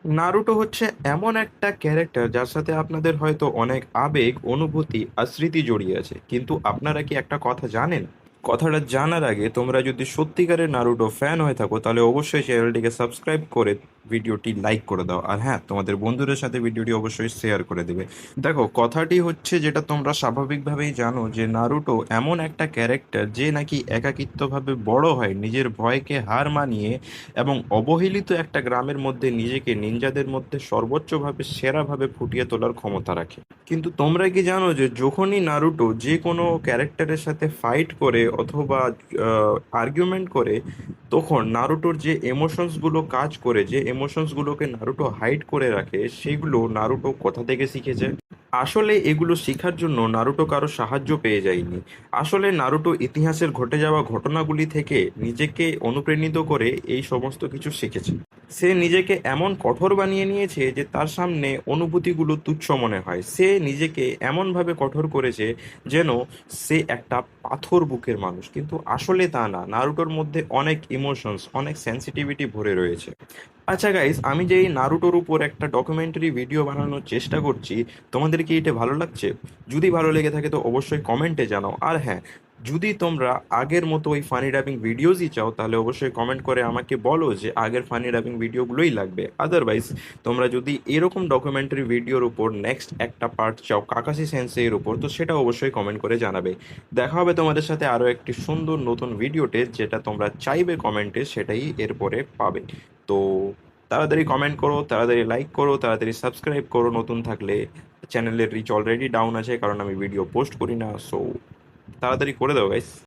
Naruto হচ্ছে এমন একটা ক্যারেক্টার যার সাথে আপনাদের হয়তো অনেক আবেগ, অনুভূতি আর স্মৃতি জড়িয়ে আছে, কিন্তু আপনারা কি একটা কথা জানেন? কথাটা জানার আগে তোমরা যদি সত্যিকারের নারুটো ফ্যান হয়ে থাকো তাহলে অবশ্যই চ্যানেলটিকে সাবস্ক্রাইব করে ভিডিওটি লাইক করে দাও, আর হ্যাঁ, তোমাদের বন্ধুদের সাথে ভিডিওটি অবশ্যই শেয়ার করে দেবে। দেখো, কথাটি হচ্ছে যেটা তোমরা স্বাভাবিকভাবেই জানো, যে নারুটো এমন একটা ক্যারেক্টার যে নাকি একাকিত্বভাবে বড় হয়, নিজের ভয়কে হার মানিয়ে, এবং অবহেলিত একটা গ্রামের মধ্যে নিজেকে নিনজাদের মধ্যে সর্বোচ্চভাবে সেরাভাবে ফুটিয়ে তোলার ক্ষমতা রাখে। কিন্তু তোমরা কি জানো যে যখনই নারুটো যে কোনো ক্যারেক্টারের সাথে ফাইট করে অথবা আর্গুমেন্ট করে, তখন নারুটোর যে এমোশনসগুলো কাজ করে, যে এমোশনসগুলোকে নারুটো হাইড করে রাখে, সেগুলো নারুটো কোথা থেকে শিখেছে? আসলে এগুলো শেখার জন্য নারুটো কারো সাহায্য পেয়ে যায়নি। আসলে নারুটো ইতিহাসের ঘটে যাওয়া ঘটনাগুলি থেকে নিজেকে অনুপ্রাণিত করে এই সমস্ত কিছু শিখেছে। সে নিজেকে এমন কঠোর বানিয়ে নিয়েছে যে তার সামনে অনুভূতিগুলো তুচ্ছ মনে হয়। সে নিজেকে এমনভাবে কঠোর করেছে যেন সে একটা পাথর বুকের মানুষ, কিন্তু আসলে তা না। নারুটোর মধ্যে অনেক ইমোশনস, অনেক সেন্সিটিভিটি ভরে রয়েছে। আচ্ছা গাইস, আমি যে এই নারুটোর উপর একটা ডকুমেন্টারি ভিডিও বানানোর চেষ্টা করছি, তোমাদের কি এটা ভালো লাগছে? যদি ভালো লেগে থাকে তো অবশ্যই কমেন্টে জানাও। আর হ্যাঁ, যদি তোমরা আগের মতো ওই ফানি ডাবিং ভিডিওসই চাও তাহলে অবশ্যই কমেন্ট করে আমাকে বলো যে আগের ফানি ডাবিং ভিডিওগুলোই লাগবে। আদারওয়াইজ তোমরা যদি এরকম ডকুমেন্টারি ভিডিওর উপর নেক্সট একটা পার্ট চাও কাকাশি সেন্সেইয়ের উপর, তো সেটা অবশ্যই কমেন্ট করে জানাবে। দেখা হবে তোমাদের সাথে আরও একটি সুন্দর নতুন ভিডিওতে, যেটা তোমরা চাইবে কমেন্টে সেটাই এরপরে পাবে। তো তাড়াতাড়ি কমেন্ট করো, তাড়াতাড়ি লাইক করো, তাড়াতাড়ি সাবস্ক্রাইব করো নতুন থাকলে। চ্যানেলের রিচ অলরেডি ডাউন আছে কারণ আমি ভিডিও পোস্ট করি না, সো তাড়াতাড়ি করে দাও গাইস।